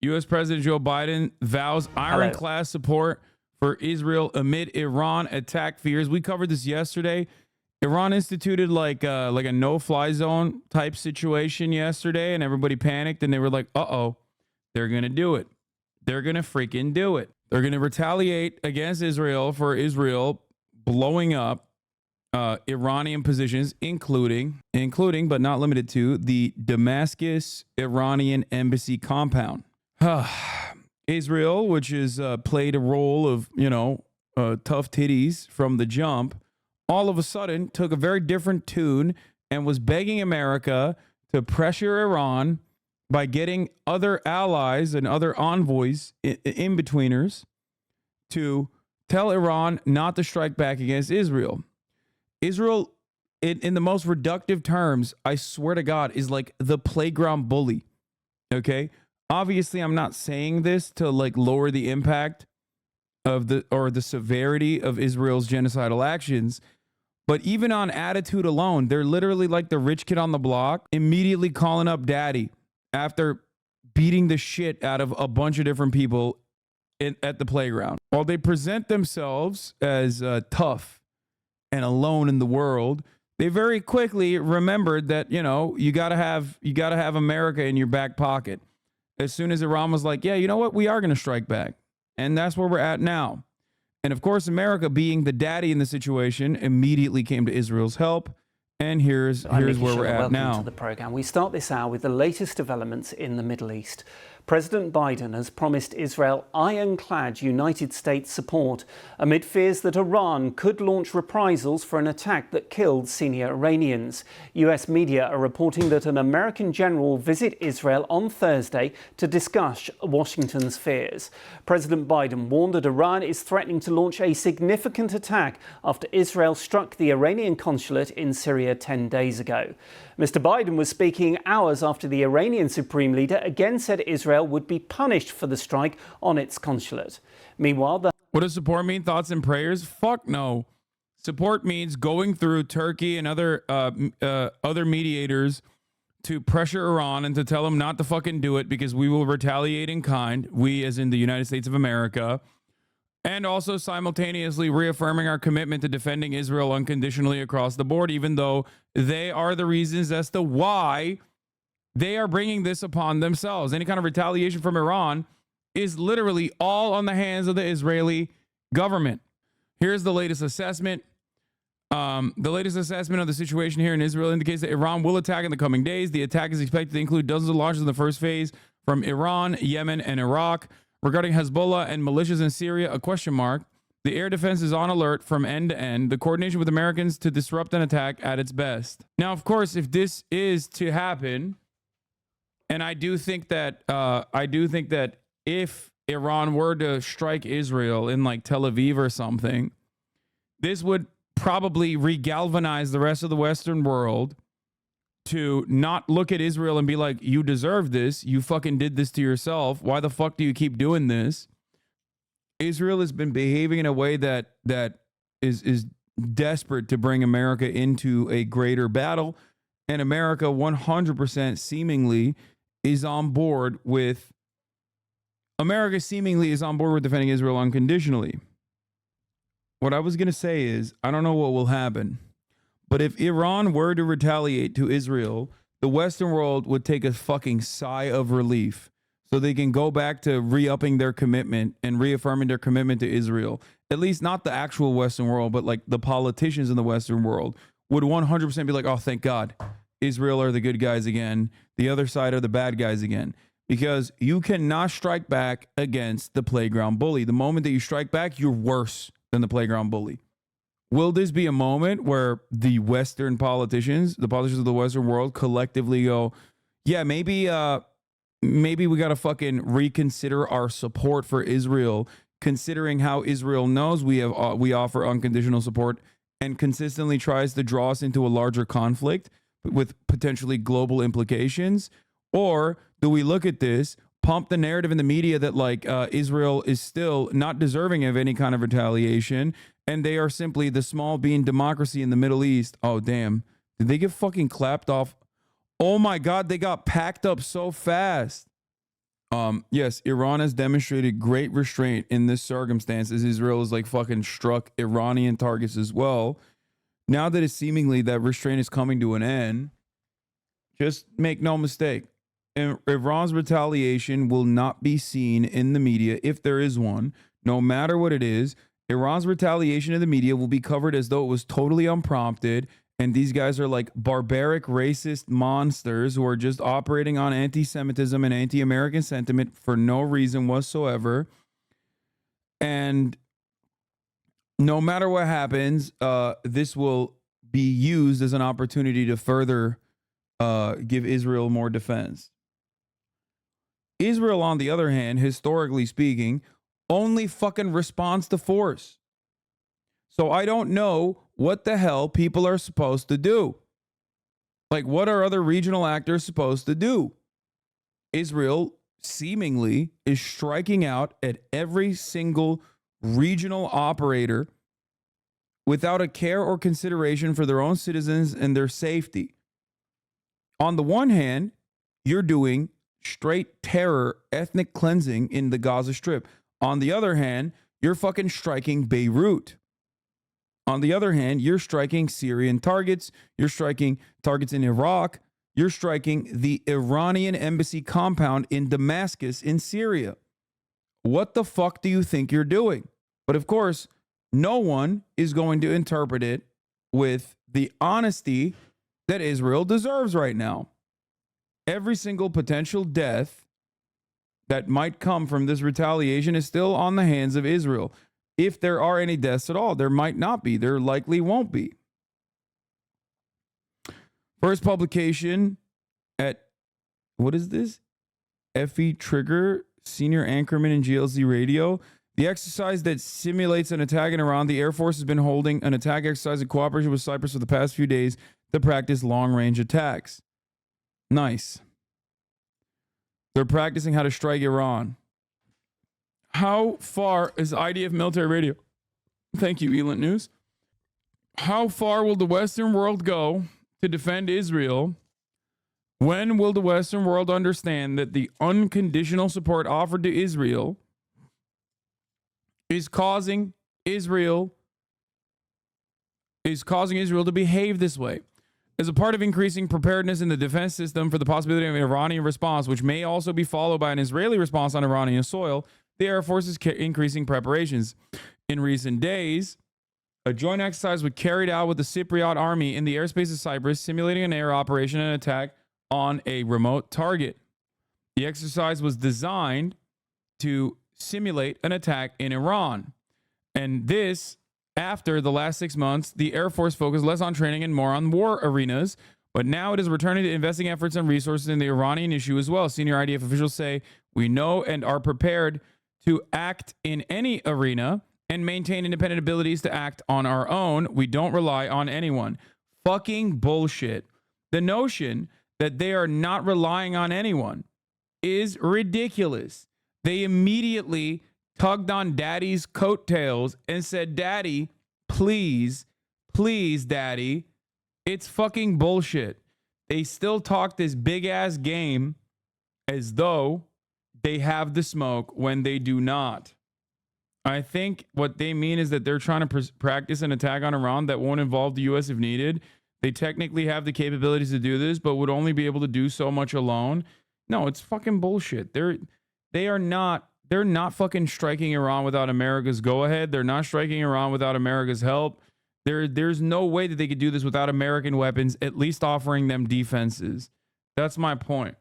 U.S. President Joe Biden vows ironclad support for Israel amid Iran attack fears. We covered this yesterday. Iran instituted like a no-fly zone type situation yesterday, and everybody panicked, and they were like, uh-oh, they're going to do it. They're going to freaking do it. They're going to retaliate against Israel for Israel blowing up Iranian positions, including, but not limited to, the Damascus Iranian embassy compound. Israel, which has played a role of, tough titties from the jump, all of a sudden took a very different tune and was begging America to pressure Iran by getting other allies and other envoys, in-betweeners, to tell Iran not to strike back against Israel. Israel, in the most reductive terms, I swear to God, is like the playground bully. Okay? Obviously, I'm not saying this to like lower the impact of the severity of Israel's genocidal actions, but even on attitude alone, they're literally like the rich kid on the block, immediately calling up daddy after beating the shit out of a bunch of different people at the playground. While they present themselves as tough and alone in the world, they very quickly remembered that, you gotta have America in your back pocket. As soon as Iran was like, yeah, you know what? We are going to strike back. And that's where we're at now. And of course, America, being the daddy in the situation, immediately came to Israel's help. And here's where we're at now. Welcome to the program. We start this hour with the latest developments in the Middle East. President Biden has promised Israel ironclad United States support amid fears that Iran could launch reprisals for an attack that killed senior Iranians. US media are reporting that an American general will visit Israel on Thursday to discuss Washington's fears. President Biden warned that Iran is threatening to launch a significant attack after Israel struck the Iranian consulate in Syria 10 days ago. Mr. Biden was speaking hours after the Iranian supreme leader again said Israel would be punished for the strike on its consulate. Meanwhile, what does support mean? Thoughts and prayers? Fuck no. Support means going through Turkey and other mediators to pressure Iran and to tell them not to fucking do it because we will retaliate in kind. We, as in the United States of America. And also simultaneously reaffirming our commitment to defending Israel unconditionally across the board, even though they are the reasons as to why they are bringing this upon themselves. Any kind of retaliation from Iran is literally all on the hands of the Israeli government. Here's the latest assessment. The latest assessment of the situation here in Israel indicates that Iran will attack in the coming days. The attack is expected to include dozens of launches in the first phase from Iran, Yemen, and Iraq. Regarding Hezbollah and militias in Syria, a question mark. The air defense is on alert from end to end. The coordination with Americans to disrupt an attack at its best. Now, of course, if this is to happen, and I do think that if Iran were to strike Israel in like Tel Aviv or something, this would probably regalvanize the rest of the Western world to not look at Israel and be like, you deserve this. You fucking did this to yourself. Why the fuck do you keep doing this? Israel has been behaving in a way that is desperate to bring America into a greater battle. And America 100% seemingly is on board with defending Israel unconditionally. What I was going to say is, I don't know what will happen. But if Iran were to retaliate to Israel, the Western world would take a fucking sigh of relief so they can go back to re-upping their commitment and reaffirming their commitment to Israel. At least not the actual Western world, but like the politicians in the Western world would 100% be like, oh, thank God, Israel are the good guys again. The other side are the bad guys again. Because you cannot strike back against the playground bully. The moment that you strike back, you're worse than the playground bully. Will this be a moment where the Western politicians, the politicians of the Western world collectively go, yeah, maybe we got to fucking reconsider our support for Israel, considering how Israel knows we offer unconditional support and consistently tries to draw us into a larger conflict with potentially global implications? Or do we look at this, pump the narrative in the media that like Israel is still not deserving of any kind of retaliation, and they are simply the small bean democracy in the Middle East? Oh, damn. Did they get fucking clapped off? Oh, my God. They got packed up so fast. Yes, Iran has demonstrated great restraint in this circumstance as Israel has like fucking struck Iranian targets as well. Now that it's seemingly that restraint is coming to an end, just make no mistake. Iran's retaliation will not be seen in the media if there is one, no matter what it is. Iran's retaliation in the media will be covered as though it was totally unprompted. And these guys are like barbaric, racist monsters who are just operating on anti-Semitism and anti-American sentiment for no reason whatsoever. And no matter what happens, this will be used as an opportunity to further give Israel more defense. Israel, on the other hand, historically speaking, only fucking responds to force. So I don't know what the hell people are supposed to do. Like, what are other regional actors supposed to do? Israel seemingly is striking out at every single regional operator without a care or consideration for their own citizens and their safety. On the one hand, you're doing straight terror, ethnic cleansing in the Gaza Strip. On the other hand, you're fucking striking Beirut. On the other hand, you're striking Syrian targets. You're striking targets in Iraq. You're striking the Iranian embassy compound in Damascus in Syria. What the fuck do you think you're doing? But of course, no one is going to interpret it with the honesty that Israel deserves right now. Every single potential death that might come from this retaliation is still on the hands of Israel. If there are any deaths at all, there might not be. There likely won't be. First publication at, what is this? Effie Trigger, senior anchorman in GLZ Radio. The exercise that simulates an attack in Iran, the Air Force has been holding an attack exercise in cooperation with Cyprus for the past few days to practice long-range attacks. Nice. They're practicing how to strike Iran. How far is IDF military radio? Thank you, Elant News. How far will the Western world go to defend Israel? When will the Western world understand that the unconditional support offered to Israel is causing Israel to behave this way? As a part of increasing preparedness in the defense system for the possibility of an Iranian response, which may also be followed by an Israeli response on Iranian soil, the Air Force is increasing preparations. In recent days, a joint exercise was carried out with the Cypriot army in the airspace of Cyprus, simulating an air operation and attack on a remote target. The exercise was designed to simulate an attack in Iran. And this, after the last 6 months, the Air Force focused less on training and more on war arenas, but now it is returning to investing efforts and resources in the Iranian issue as well. Senior IDF officials say, we know and are prepared to act in any arena and maintain independent abilities to act on our own. We don't rely on anyone. Fucking bullshit. The notion that they are not relying on anyone is ridiculous. They immediately tugged on Daddy's coattails and said, Daddy, please, please, Daddy. It's fucking bullshit. They still talk this big ass game as though they have the smoke when they do not. I think what they mean is that they're trying to practice an attack on Iran that won't involve the U.S. if needed. They technically have the capabilities to do this, but would only be able to do so much alone. No, it's fucking bullshit. They're not fucking striking Iran without America's go-ahead. They're not striking Iran without America's help. There's no way that they could do this without American weapons, at least offering them defenses. That's my point.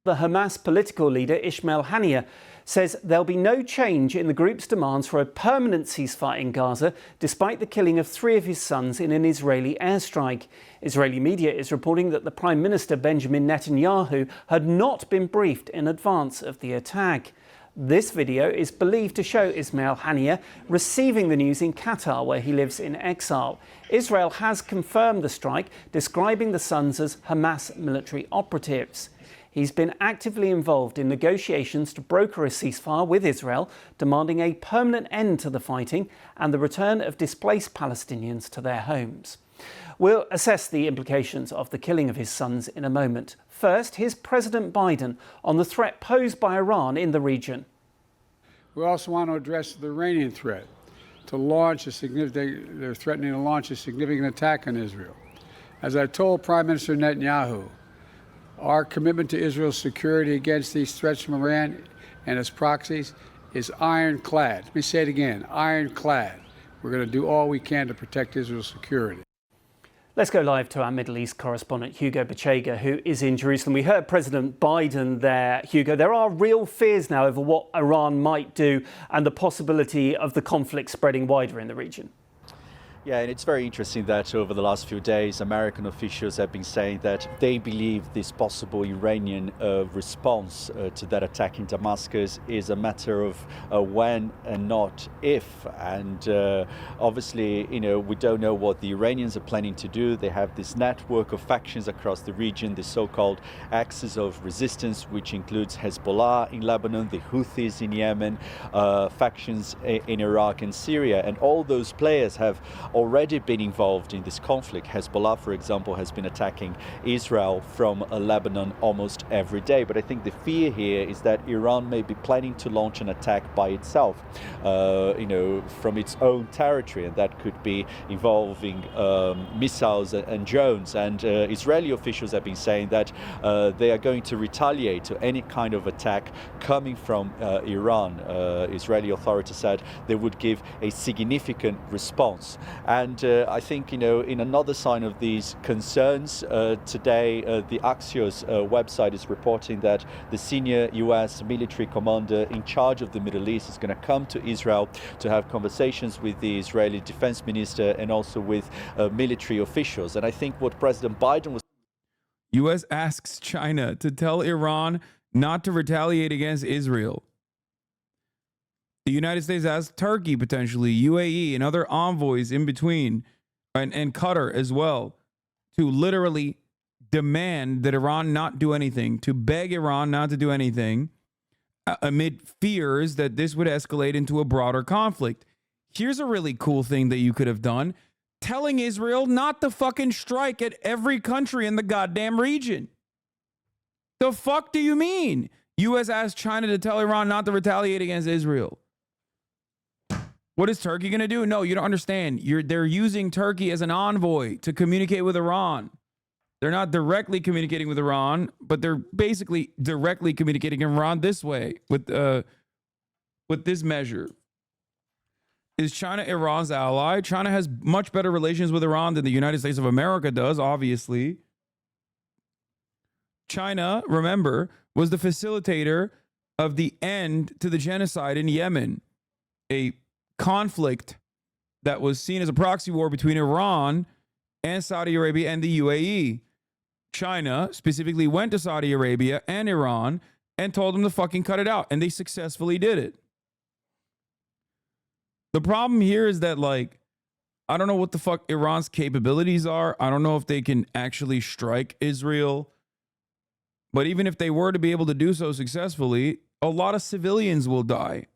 The Hamas political leader Ismail Haniyeh says there'll be no change in the group's demands for a permanent ceasefire in Gaza, despite the killing of 3 of his sons in an Israeli airstrike. Israeli media is reporting that the Prime Minister Benjamin Netanyahu had not been briefed in advance of the attack. This video is believed to show Ismail Haniyeh receiving the news in Qatar, where he lives in exile. Israel has confirmed the strike, describing the sons as Hamas military operatives. He's been actively involved in negotiations to broker a ceasefire with Israel, demanding a permanent end to the fighting and the return of displaced Palestinians to their homes. We'll assess the implications of the killing of his sons in a moment. First, here's President Biden on the threat posed by Iran in the region. We also want to address the Iranian threat to launch they're threatening to launch a significant attack on Israel. As I told Prime Minister Netanyahu, our commitment to Israel's security against these threats from Iran and its proxies is ironclad. Let me say it again, ironclad. We're going to do all we can to protect Israel's security. Let's go live to our Middle East correspondent, Hugo Bachega, who is in Jerusalem. We heard President Biden there, Hugo. There are real fears now over what Iran might do and the possibility of the conflict spreading wider in the region. Yeah, and it's very interesting that over the last few days, American officials have been saying that they believe this possible Iranian response to that attack in Damascus is a matter of when and not if. And obviously, we don't know what the Iranians are planning to do. They have this network of factions across the region, the so-called axis of resistance, which includes Hezbollah in Lebanon, the Houthis in Yemen, factions in Iraq and Syria. And all those players have already been involved in this conflict. Hezbollah, for example, has been attacking Israel from Lebanon almost every day. But I think the fear here is that Iran may be planning to launch an attack by itself, from its own territory, and that could be involving missiles and drones. And Israeli officials have been saying that they are going to retaliate to any kind of attack coming from Iran. Israeli authorities said they would give a significant response. And I think, in another sign of these concerns, today the Axios website is reporting that the senior U.S. military commander in charge of the Middle East is going to come to Israel to have conversations with the Israeli defense minister and also with military officials. And I think what President Biden was... U.S. asks China to tell Iran not to retaliate against Israel. The United States asks Turkey, potentially, UAE, and other envoys in between, and Qatar as well, to literally demand that Iran not do anything, to beg Iran not to do anything, amid fears that this would escalate into a broader conflict. Here's a really cool thing that you could have done: telling Israel not to fucking strike at every country in the goddamn region. The fuck do you mean? U.S. asked China to tell Iran not to retaliate against Israel. What is Turkey going to do? No, you don't understand. They're using Turkey as an envoy to communicate with Iran. They're not directly communicating with Iran, but they're basically directly communicating with Iran this way, with this measure. Is China Iran's ally? China has much better relations with Iran than the United States of America does, obviously. China, remember, was the facilitator of the end to the genocide in Yemen, a conflict that was seen as a proxy war between Iran and Saudi Arabia and the UAE. China specifically went to Saudi Arabia and Iran and told them to fucking cut it out, and they successfully did it. The problem here is that, I don't know what the fuck Iran's capabilities are. I don't know if they can actually strike Israel. But even if they were to be able to do so successfully, a lot of civilians will die.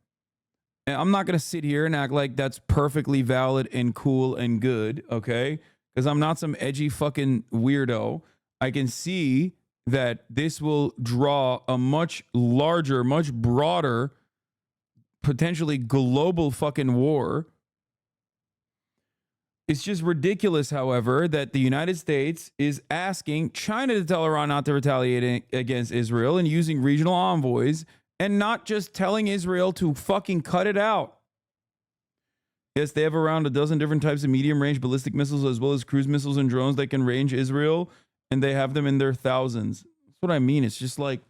And I'm not going to sit here and act like that's perfectly valid and cool and good, okay? Because I'm not some edgy fucking weirdo. I can see that this will draw a much larger, much broader, potentially global fucking war. It's just ridiculous, however, that the United States is asking China to tell Iran not to retaliate against Israel and using regional envoys, and not just telling Israel to fucking cut it out. Yes, they have around a dozen different types of medium-range ballistic missiles, as well as cruise missiles and drones that can range Israel, and they have them in their thousands. That's what I mean. It's just like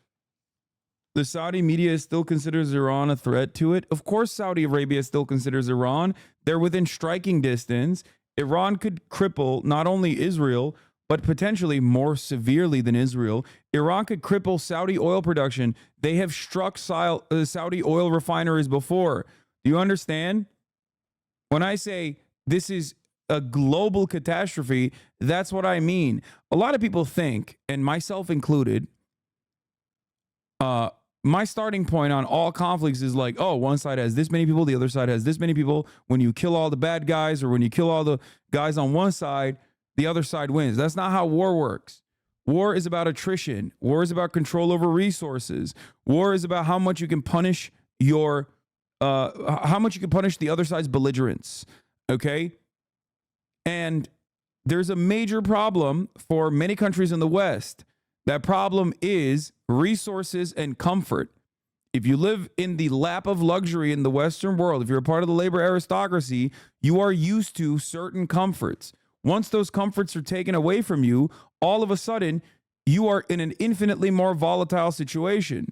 the Saudi media still considers Iran a threat to it. Of course, Saudi Arabia still considers Iran. They're within striking distance. Iran could cripple not only Israel, but potentially more severely than Israel. Iran could cripple Saudi oil production. They have struck Saudi oil refineries before. Do you understand? When I say this is a global catastrophe, that's what I mean. A lot of people think, and myself included, my starting point on all conflicts is like, oh, one side has this many people, the other side has this many people. When you kill all the bad guys, or when you kill all the guys on one side, the other side wins. That's not how war works. War is about attrition. War is about control over resources. War is about how much you can punish the other side's belligerents. Okay? And there's a major problem for many countries in the West. That problem is resources and comfort. If you live in the lap of luxury in the Western world, if you're a part of the labor aristocracy, you are used to certain comforts. Once those comforts are taken away from you, all of a sudden, you are in an infinitely more volatile situation.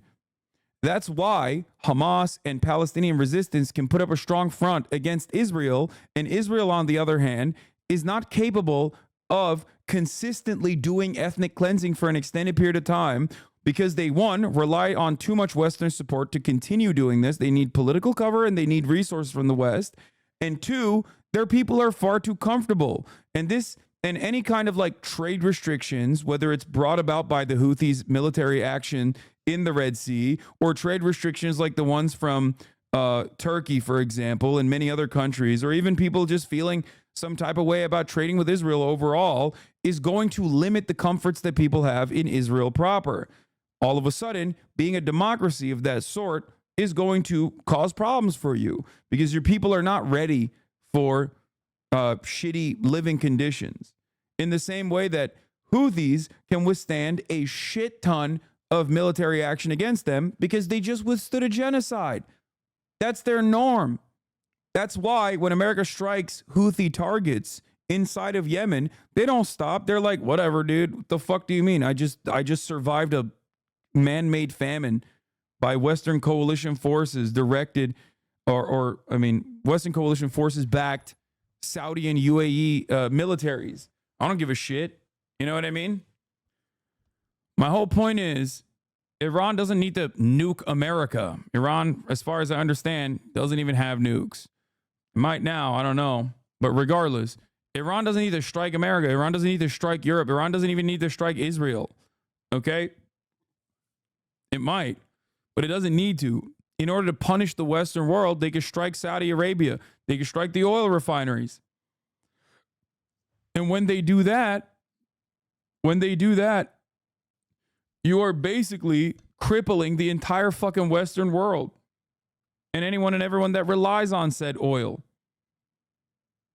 That's why Hamas and Palestinian resistance can put up a strong front against Israel, and Israel, on the other hand, is not capable of consistently doing ethnic cleansing for an extended period of time because they, one, rely on too much Western support to continue doing this. They need political cover and they need resources from the West. And two, their people are far too comfortable. And any kind of like trade restrictions, whether it's brought about by the Houthis' military action in the Red Sea, or trade restrictions like the ones from Turkey, for example, and many other countries, or even people just feeling some type of way about trading with Israel overall, is going to limit the comforts that people have in Israel proper. All of a sudden, being a democracy of that sort is going to cause problems for you because your people are not ready for shitty living conditions. In the same way that Houthis can withstand a shit ton of military action against them because they just withstood a genocide. That's their norm. That's why when America strikes Houthi targets inside of Yemen, they don't stop. They're like, whatever, dude. What the fuck do you mean? I just survived a man-made famine by Western coalition forces directed, Western coalition forces backed Saudi and UAE militaries. I don't give a shit. You know what I mean? My whole point is Iran doesn't need to nuke America. Iran, as far as I understand, doesn't even have nukes. It might now, I don't know. But regardless, Iran doesn't need to strike America. Iran doesn't need to strike Europe. Iran doesn't even need to strike Israel. Okay? It might, but it doesn't need to. In order to punish the Western world, they could strike Saudi Arabia. They could strike the oil refineries. And when they do that, you are basically crippling the entire fucking Western world and anyone and everyone that relies on said oil.